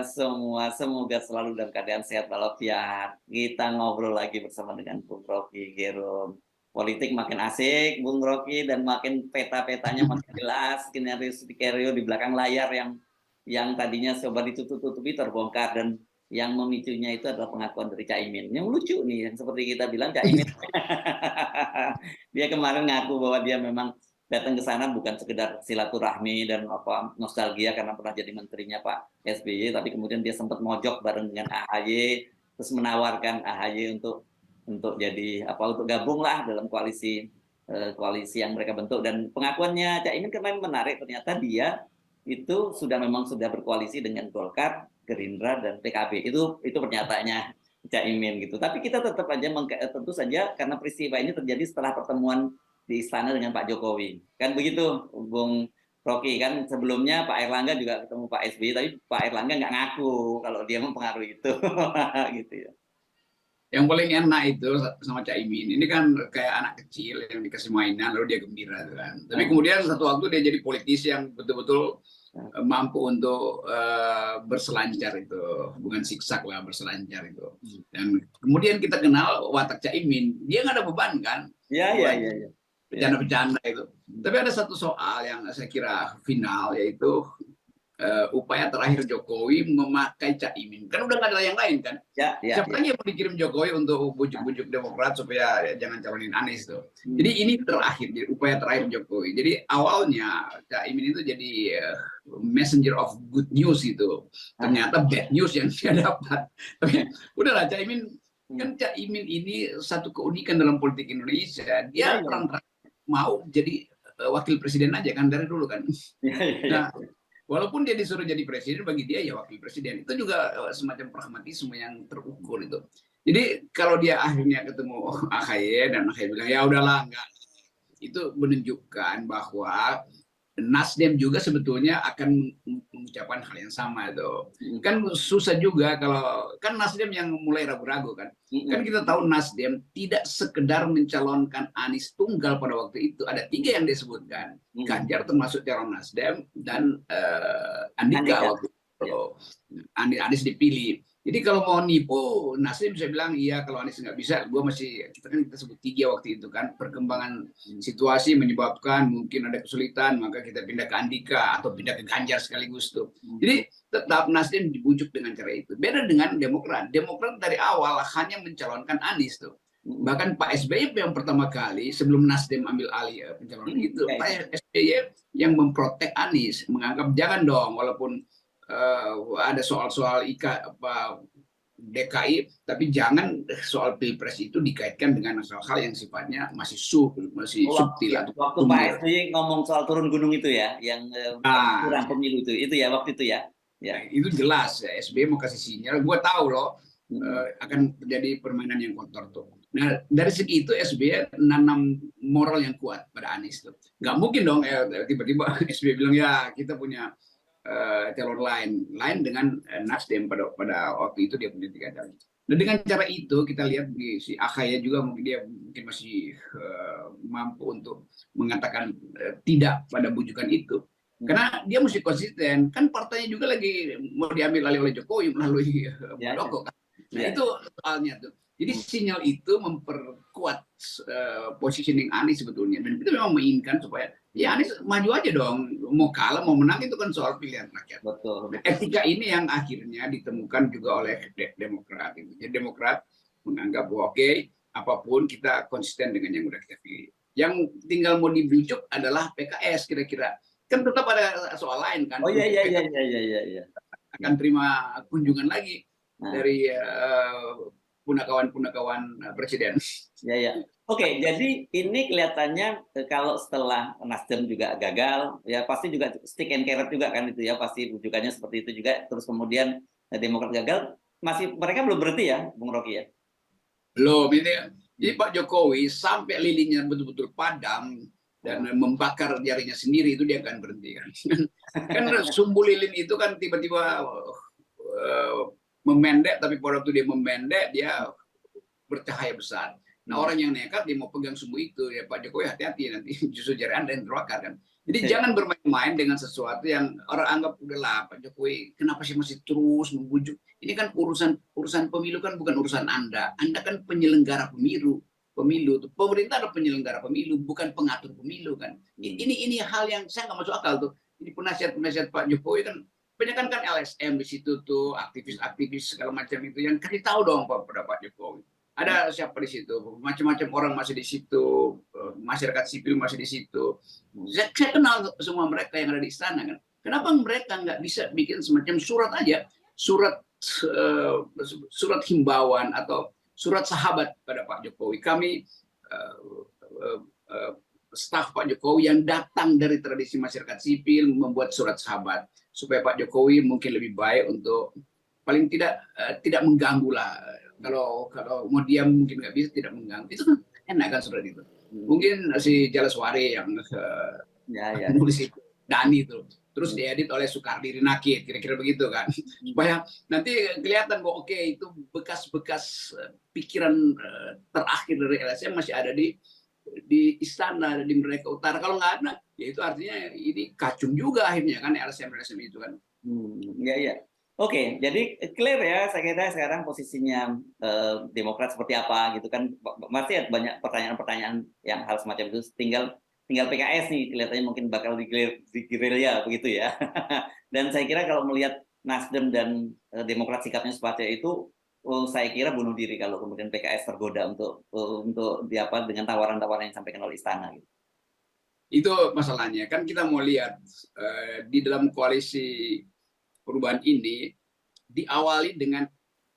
semua, semoga selalu dalam keadaan sehat walafiat. Kita ngobrol lagi bersama dengan Bung Rocky Gerung. Politik makin asik, Bung Rocky, dan makin peta-petanya makin jelas, skenario-skenario di belakang layar yang tadinya coba ditutup-tutupi terbongkar, dan yang memicunya itu adalah pengakuan dari Caimin. Yang lucu nih, yang seperti kita bilang Caimin, dia kemarin ngaku bahwa dia memang datang ke sana bukan sekedar silaturahmi dan apa nostalgia karena pernah jadi menterinya Pak SBY, tapi kemudian dia sempat mojok bareng dengan AHY, terus menawarkan AHY untuk jadi apa, untuk gabung lah dalam koalisi yang mereka bentuk. Dan pengakuannya Cak Imin kemarin menarik, ternyata dia itu memang sudah berkoalisi dengan Golkar, Gerindra, dan PKB. Itu pernyataannya Cak Imin gitu. Tapi kita tetap aja tentu saja karena peristiwa ini terjadi setelah pertemuan di istana dengan Pak Jokowi. Kan begitu, Bung Rocky. Kan sebelumnya Pak Erlangga juga ketemu Pak SBY, tapi Pak Erlangga nggak ngaku kalau dia mempengaruhi itu. Gitu ya. Yang paling enak itu sama Cak Imin, ini kan kayak anak kecil yang dikasih mainan lalu dia gembira kan. Tapi kemudian satu waktu dia jadi politisi yang betul-betul mampu untuk berselancar itu, bukan siksak lah, berselancar itu. Dan kemudian kita kenal watak Cak Imin, dia nggak ada beban kan. Iya. Bercanda-bercanda itu. Tapi ada satu soal yang saya kira final, yaitu upaya terakhir Jokowi memakai Cak Imin. Kan udah nggak ada yang lain kan. Siapa lagi yang mau dikirim Jokowi untuk bujuk-bujuk Demokrat supaya jangan calonin Anies tuh. Jadi ini terakhir, jadi upaya terakhir Jokowi. Jadi awalnya Cak Imin itu jadi messenger of good news itu. Ternyata bad news yang dia dapat. Tapi udahlah, Cak Imin kan, Cak Imin ini satu keunikan dalam politik Indonesia. Dia terang-terang mau jadi wakil presiden aja kan dari dulu kan. Nah, walaupun dia disuruh jadi presiden, bagi dia ya wakil presiden. Itu juga semacam pragmatisme yang terukur itu. Jadi kalau dia akhirnya ketemu AHY dan AHY bilang ya udahlah, enggak, itu menunjukkan bahwa Nasdem juga sebetulnya akan mengucapkan hal yang sama itu. Kan susah juga kalau kan Nasdem yang mulai ragu-ragu kan. Kan kita tahu Nasdem tidak sekedar mencalonkan Anies tunggal pada waktu itu. Ada 3 yang disebutkan. Ganjar termasuk calon Nasdem dan Andika waktu itu. Anies dipilih. Jadi kalau mau nipu, Nasdem bisa bilang iya, kalau Anies nggak bisa, kita sebut 3 waktu itu kan. Perkembangan situasi menyebabkan mungkin ada kesulitan, maka kita pindah ke Andika atau pindah ke Ganjar sekaligus tuh. Jadi tetap Nasdem dibujuk dengan cara itu. Beda dengan Demokrat. Demokrat dari awal hanya mencalonkan Anies tuh. Bahkan Pak SBY yang pertama kali sebelum Nasdem ambil alih pencalonan itu, Pak SBY yang memprotek Anies, menganggap jangan dong, walaupun ada soal-soal DKI, tapi jangan soal pilpres itu dikaitkan dengan hal-hal yang sifatnya masih subtil atau waktu Pak SBY ngomong soal turun gunung itu ya, yang kurang pemilu itu ya waktu itu ya. Itu jelas ya, SBY mau kasih sinyal, gue tahu loh akan terjadi permainan yang kotor tuh. Nah dari segi itu SBY nanam moral yang kuat pada Anies tuh. Nggak mungkin dong tiba-tiba SBY bilang ya kita punya calon lain dengan Nasdem pada waktu itu dia punya 3 calon. Dan dengan cara itu kita lihat di si AHY juga mungkin masih mampu untuk mengatakan tidak pada bujukan itu. Karena dia mesti konsisten. Kan partainya juga lagi mau diambil alih oleh Jokowi melalui Muldoko kan. Nah itu soalnya tuh. Jadi sinyal itu memperkuat positioning Anies sebetulnya. Dan itu memang menginginkan supaya ya Anies maju aja dong. Mau kalah mau menang itu kan soal pilihan rakyat. Betul. Etika ini yang akhirnya ditemukan juga oleh Demokrat. Jadi Demokrat menganggap bahwa oke, apapun kita konsisten dengan yang udah kita pilih. Yang tinggal mau dibujuk adalah PKS kira-kira. Kan tetap ada soal lain kan. Oh iya. Akan terima kunjungan lagi dari punakawan presiden. Ya. Oke, jadi ini kelihatannya kalau setelah Nasdem juga gagal, ya pasti juga stick and carrot juga kan itu ya, pasti bujukannya seperti itu juga. Terus kemudian Demokrat gagal, mereka belum berhenti ya, Bung Rocky ya? Belum, ini Pak Jokowi sampai lilinnya betul-betul padam dan membakar jarinya sendiri itu dia akan berhenti kan. Kan sumbu lilin itu kan tiba-tiba memendek, tapi pada waktu dia memendek dia bercahaya besar. Nah orang yang nekat dia mau pegang sumbu itu ya Pak Jokowi hati-hati nanti justru jari Anda yang terbakar kan. Jadi jangan bermain-main dengan sesuatu yang orang anggap udahlah Pak Jokowi kenapa sih masih terus membujuk. Ini kan urusan pemilu kan bukan urusan Anda. Anda kan penyelenggara pemilu. Pemerintah adalah penyelenggara pemilu, bukan pengatur pemilu kan. Ini hal yang saya nggak masuk akal tuh. Ini penasihat Pak Jokowi kan banyak kan LSM di situ tuh, aktivis segala macam itu yang kasih tahu dong pada Pak Jokowi. Ada siapa di situ, macam-macam orang masih di situ, masyarakat sipil masih di situ. Saya kenal semua mereka yang ada di istana kan. Kenapa mereka nggak bisa bikin semacam surat aja, surat himbauan atau surat sahabat pada Pak Jokowi. Kami staf Pak Jokowi yang datang dari tradisi masyarakat sipil membuat surat sahabat supaya Pak Jokowi mungkin lebih baik untuk paling tidak mengganggu lah. Kalau mau diam mungkin nggak bisa, tidak mengganggu. Itu kan enak kan surat itu. Mungkin si Jalaswari yang nulis itu, Dani itu. Terus diedit oleh Soekardi Rinakit, kira-kira begitu kan. Supaya nanti kelihatan bahwa oke, itu bekas-bekas pikiran terakhir dari LSM masih ada di istana, di Merdeka Utara. Kalau nggak ada, ya itu artinya ini kacung juga akhirnya kan LSM itu kan. Iya. Oke, jadi clear ya, saya kira sekarang posisinya Demokrat seperti apa gitu kan, masih ada banyak pertanyaan-pertanyaan yang hal semacam itu, tinggal PKS nih kelihatannya mungkin bakal digerilya begitu ya. Dan saya kira kalau melihat Nasdem dan Demokrat sikapnya seperti itu, saya kira bunuh diri kalau kemudian PKS tergoda untuk dengan tawaran-tawaran yang disampaikan oleh istana. Gitu. Itu masalahnya kan kita mau lihat di dalam koalisi perubahan ini diawali dengan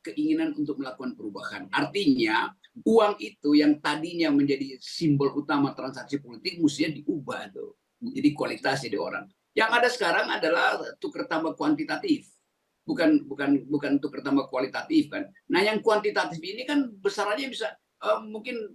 keinginan untuk melakukan perubahan. Artinya uang itu yang tadinya menjadi simbol utama transaksi politik mestinya diubah tuh. Jadi kualitas jadi orang. Yang ada sekarang adalah tukar tambah kuantitatif. Bukan tukar tambah kualitatif kan. Nah, yang kuantitatif ini kan besarannya bisa mungkin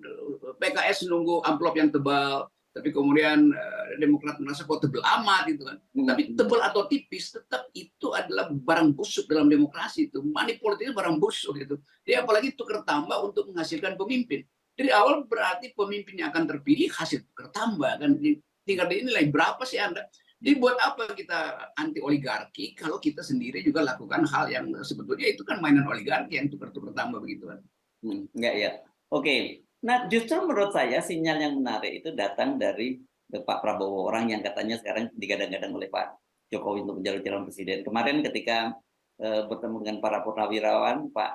PKS nunggu amplop yang tebal, tapi kemudian Demokrat merasa kok tebal amat gitu kan. Tapi tebal atau tipis tetap itu adalah barang busuk dalam demokrasi itu. Money politik itu barang busuk gitu. Dia apalagi tukar tambah untuk menghasilkan pemimpin. Dari awal berarti pemimpin yang akan terpilih hasil tukar tambah kan. Tinggal dinilai berapa sih Anda. Jadi buat apa kita anti oligarki kalau kita sendiri juga lakukan hal yang sebetulnya itu kan mainan oligarki yang tukar-tukar tambah begitu kan. Enggak ya. Oke. Nah, justru menurut saya sinyal yang menarik itu datang dari Pak Prabowo, orang yang katanya sekarang digadang-gadang oleh Pak Jokowi untuk menjadi calon presiden. Kemarin ketika bertemu dengan para purnawirawan, Pak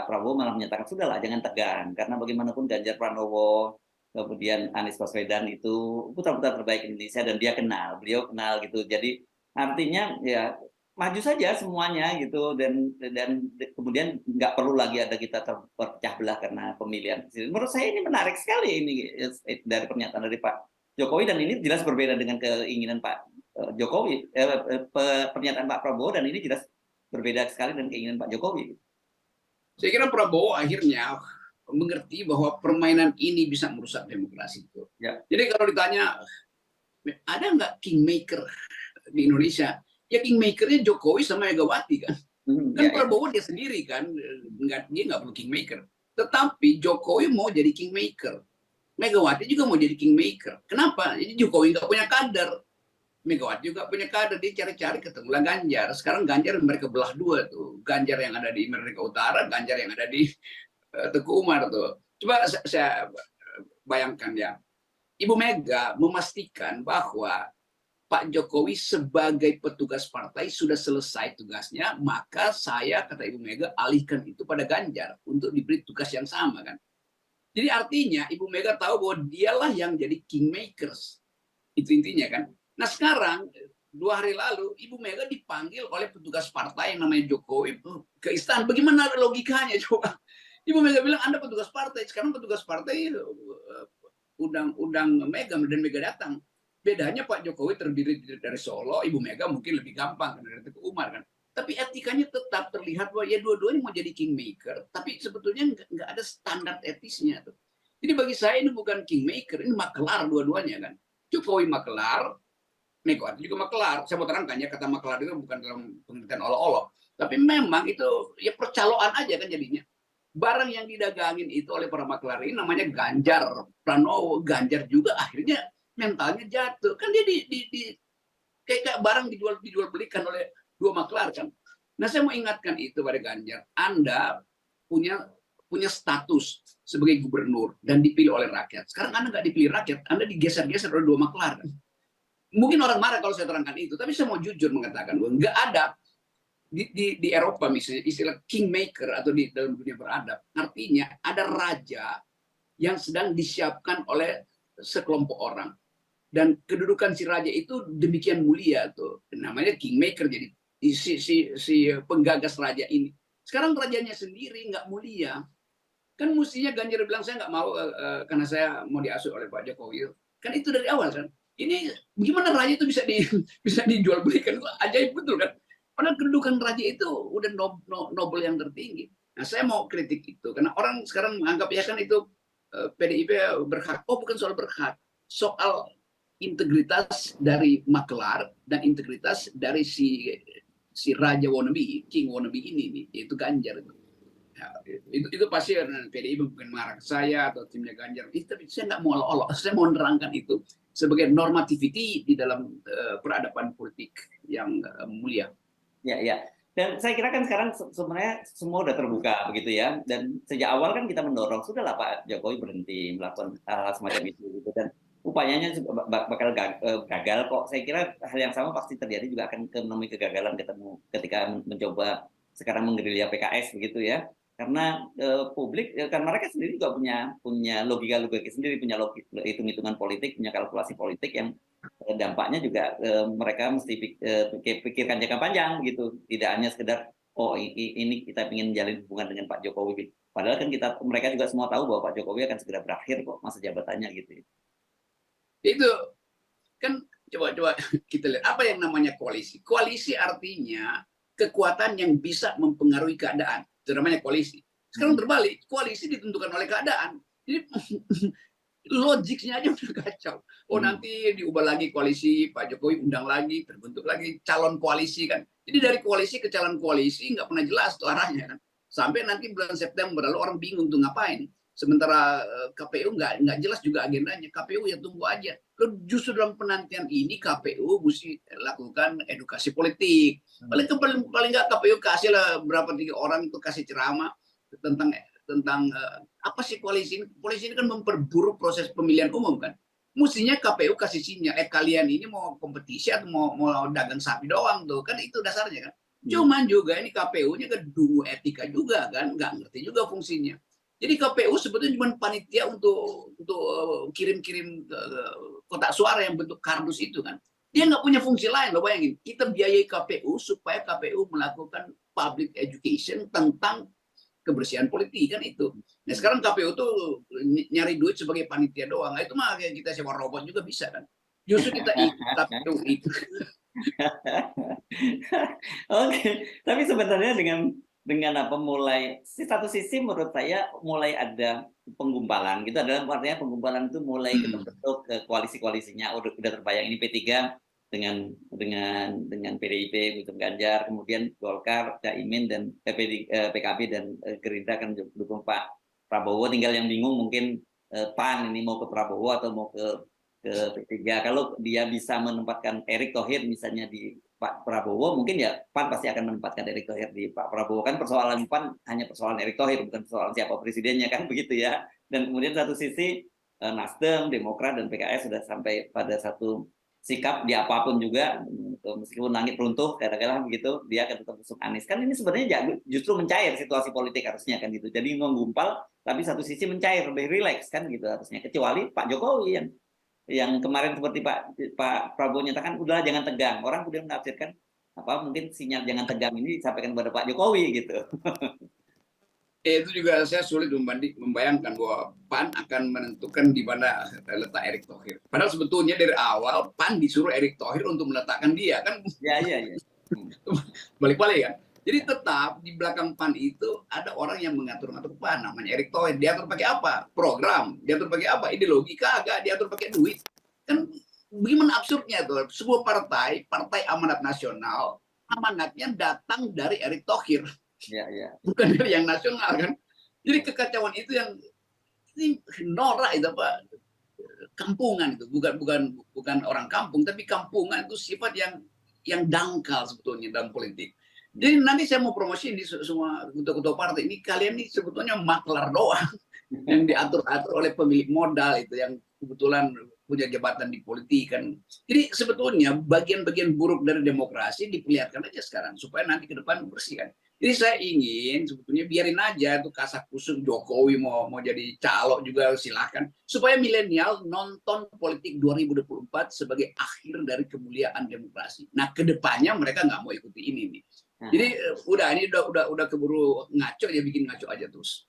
Prabowo malah menyatakan sudahlah jangan tegang, karena bagaimanapun Ganjar Pranowo, kemudian Anies Baswedan itu putra-putra terbaik Indonesia dan beliau kenal gitu. Jadi artinya ya maju saja semuanya gitu dan kemudian nggak perlu lagi ada kita terpecah belah karena pemilihan presiden. Menurut saya ini menarik sekali ini dari pernyataan dari Pak Jokowi dan ini jelas berbeda dengan keinginan Pak Jokowi, pernyataan Pak Prabowo dan ini jelas berbeda sekali dengan keinginan Pak Jokowi. Saya kira Prabowo akhirnya mengerti bahwa permainan ini bisa merusak demokrasi itu. Ya. Jadi kalau ditanya ada nggak kingmaker di Indonesia? Ya kingmakernya Jokowi sama Megawati kan. Kan Prabowo dia sendiri kan, dia nggak perlu kingmaker. Tetapi Jokowi mau jadi kingmaker. Megawati juga mau jadi kingmaker. Kenapa? Jadi Jokowi nggak punya kader. Megawati juga punya kader. Dia cari-cari ketemulah Ganjar. Sekarang Ganjar mereka belah dua tuh. Ganjar yang ada di Merdeka Utara, Ganjar yang ada di Teguh Umar tuh. Coba saya bayangkan ya. Ibu Mega memastikan bahwa Pak Jokowi sebagai petugas partai sudah selesai tugasnya, maka saya, kata Ibu Mega, alihkan itu pada Ganjar untuk diberi tugas yang sama kan. Jadi artinya Ibu Mega tahu bahwa dialah yang jadi kingmakers. Itu intinya kan. Nah sekarang, 2 hari lalu, Ibu Mega dipanggil oleh petugas partai yang namanya Jokowi ke istana. Bagaimana logikanya coba? Ibu Mega bilang, Anda petugas partai. Sekarang petugas partai undang Mega dan Mega datang. Bedanya Pak Jokowi terdiri dari Solo, Ibu Mega mungkin lebih gampang dari Teguh Umar kan. Tapi etikanya tetap terlihat bahwa ya dua-duanya mau jadi kingmaker, tapi sebetulnya nggak ada standar etisnya tuh. Jadi bagi saya ini bukan kingmaker, ini makelar dua-duanya kan. Jokowi makelar, Megawati juga makelar. Saya mau terangkan ya, kata makelar itu bukan dalam pengertian olok-olok, tapi memang itu ya percaloan aja kan jadinya. Barang yang didagangin itu oleh para makelar ini namanya Ganjar Pranowo. Ganjar juga akhirnya mentalnya jatuh. Kan dia kayak barang dijual belikan oleh dua maklar kan. Nah, saya mau ingatkan itu pada Ganjar. Anda punya status sebagai gubernur dan dipilih oleh rakyat. Sekarang Anda nggak dipilih rakyat, Anda digeser-geser oleh dua maklar. Mungkin orang marah kalau saya terangkan itu, tapi saya mau jujur mengatakan bahwa nggak ada di Eropa misalnya istilah kingmaker atau di dalam dunia beradab. Artinya ada raja yang sedang disiapkan oleh sekelompok orang. Dan kedudukan si raja itu demikian mulia tuh. Namanya kingmaker, jadi si penggagas raja ini. Sekarang rajanya sendiri nggak mulia. Kan mestinya Ganjar bilang saya nggak mau karena saya mau diasuh oleh Pak Jokowi. Kan itu dari awal kan. Ini gimana raja itu bisa dijual belikan? Ajaib betul kan. Padahal kedudukan raja itu udah nobel yang tertinggi. Nah, saya mau kritik itu karena orang sekarang menganggap ya kan itu PDIP berhak. Oh, bukan soal berhak, soal integritas dari maklar dan integritas dari si raja wannabe, king wannabe ini nih, yaitu Ganjar itu. Ya, itu pasti PDIP bukan marah ke saya atau timnya Ganjar. Tapi saya nggak mau olok-olok. Saya mau menerangkan itu sebagai normativity di dalam peradaban politik yang mulia. Ya, ya. Dan saya kira kan sekarang sebenarnya semua udah terbuka begitu ya. Dan sejak awal kan kita mendorong sudahlah Pak Jokowi berhenti melakukan hal semacam itu gitu. Dan upayanya bakal gagal kok. Saya kira hal yang sama pasti terjadi juga akan menemui kegagalan ketika mencoba sekarang menggerilya PKS begitu ya. Karena publik, karena mereka sendiri juga punya logika sendiri, punya hitung-hitungan politik, punya kalkulasi politik yang dampaknya juga mereka mesti pikirkan jangka panjang gitu, tidak hanya sekedar oh ini kita ingin jalin hubungan dengan Pak Jokowi, padahal kan mereka juga semua tahu bahwa Pak Jokowi akan segera berakhir kok masa jabatannya gitu. Itu kan coba kita lihat apa yang namanya koalisi. Koalisi artinya kekuatan yang bisa mempengaruhi keadaan, itu namanya koalisi. Sekarang terbalik, koalisi ditentukan oleh keadaan. Jadi logiknya aja udah kacau. Oh, nanti diubah lagi koalisi, Pak Jokowi undang lagi, terbentuk lagi calon koalisi kan. Jadi dari koalisi ke calon koalisi nggak pernah jelas tuh arahnya kan. Sampai nanti bulan September lalu orang bingung tuh ngapain. Sementara KPU nggak jelas juga agendanya. KPU ya tunggu aja. Lalu justru dalam penantian ini KPU mesti lakukan edukasi politik. Paling nggak KPU kasih lah berapa 3 orang itu kasih ceramah tentang apa sih koalisi ini? Koalisi ini kan memperburuk proses pemilihan umum kan. Mestinya KPU kasih sinyal, kalian ini mau kompetisi atau mau dagang sapi doang tuh kan, itu dasarnya kan. Cuman juga ini KPU-nya kan dungu etika juga kan, nggak ngerti juga fungsinya. Jadi KPU sebetulnya cuma panitia untuk kirim-kirim kotak suara yang bentuk kardus itu kan. Dia nggak punya fungsi lain, lo bayangin. Kita biayai KPU supaya KPU melakukan public education tentang kebersihan politik kan itu. Nah, sekarang KPU tuh nyari duit sebagai panitia doang. Nah, itu mah kayak kita sewa robot juga bisa kan. Justru kita ikut KPU itu. Oke, tapi sebenarnya dengan apa mulai satu sisi menurut saya mulai ada penggumpalan gitu, adalah artinya penggumpalan itu mulai bentuk koalisi-koalisinya udah terbayang ini P3 dengan PDIP gitu, Ganjar, kemudian Golkar, Caimin dan PKB dan Gerindra kan dukung Pak Prabowo, tinggal yang bingung mungkin PAN ini mau ke Prabowo atau mau ke P3. Kalau dia bisa menempatkan Erick Thohir misalnya di Pak Prabowo, mungkin ya PAN pasti akan menempatkan Erick Thohir di Pak Prabowo. Kan persoalan PAN hanya persoalan Erick Thohir, bukan persoalan siapa presidennya kan begitu ya. Dan kemudian satu sisi Nasdem, Demokrat dan PKS sudah sampai pada satu sikap di apapun juga, meskipun langit runtuh kadang-kadang begitu, dia akan tetap usung Anies. Kan ini sebenarnya justru mencair situasi politik harusnya kan gitu. Jadi menggumpal tapi satu sisi mencair, lebih rileks kan gitu harusnya. Kecuali Pak Jokowi yang kemarin seperti Pak Prabowo nyatakan udahlah jangan tegang. Orang kemudian menafsirkan apa mungkin sinyal jangan tegang ini disampaikan kepada Pak Jokowi gitu. Itu juga saya sulit membayangkan bahwa PAN akan menentukan di mana letak Erick Thohir. Padahal sebetulnya dari awal PAN disuruh Erick Thohir untuk meletakkan dia kan. Ya. Balik-balik kan. Jadi tetap di belakang PAN itu ada orang yang mengatur-ngatur PAN, namanya Erick Thohir. Diatur pakai apa? Program. Diatur pakai apa? Ideologi kagak, diatur pakai duit. Kan bagaimana absurdnya tuh? Sebuah partai amanat nasional, amanatnya datang dari Erick Thohir. Ya. Bukan dari yang nasional kan. Jadi kekacauan itu yang ini norak itu Pak. kampungan itu, bukan orang kampung, tapi kampungan itu sifat yang dangkal sebetulnya dalam politik. Jadi nanti saya mau promosi ini semua ketua-ketua partai ini, kalian ini sebetulnya maklar doang yang diatur-atur oleh pemilik modal itu yang kebetulan punya jabatan di politik kan. Jadi sebetulnya bagian-bagian buruk dari demokrasi diperlihatkan aja sekarang supaya nanti ke depan bersih kan. Jadi saya ingin sebetulnya biarin aja tuh kasak kusuk Jokowi mau jadi calon juga silahkan supaya milenial nonton politik 2024 sebagai akhir dari kemuliaan demokrasi. Nah kedepannya mereka nggak mau ikuti ini nih. Jadi ini udah keburu ngaco, ya bikin ngaco aja terus.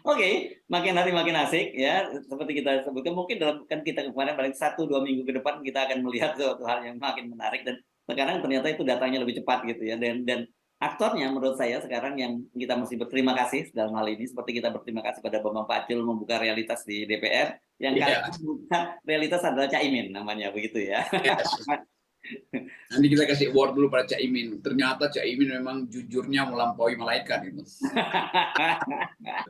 Oke, makin hari makin asik ya. Seperti kita sebutkan, mungkin dalam kan kita kemarin paling 1-2 minggu ke depan kita akan melihat suatu hal yang makin menarik, dan sekarang ternyata itu datangnya lebih cepat gitu ya. Dan aktornya menurut saya sekarang yang kita mesti berterima kasih dalam hal ini, seperti kita berterima kasih pada Bambang Pacul membuka realitas di DPR, yang kali ini membuka realitas adalah Caimin namanya begitu ya. Yes. Nanti kita kasih award dulu pada Caimin. Ternyata Caimin memang jujurnya melampaui malaikat itu.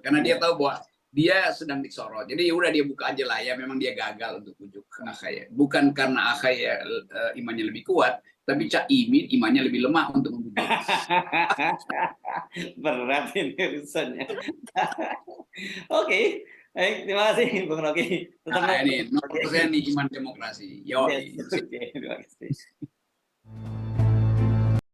Karena dia tahu bahwa dia sedang disorot. Jadi udah dia buka aja lah ya. Memang dia gagal untuk bujuk Ahy. Bukan karena Ahy imannya lebih kuat, tapi Caimin imannya lebih lemah untuk membujuk. Berat ini urusannya. Oke. Baik, terima kasih Bung Rocky. Nah, ini nomor saya nih iman demokrasi. Yo. Yes, okay, terima kasih.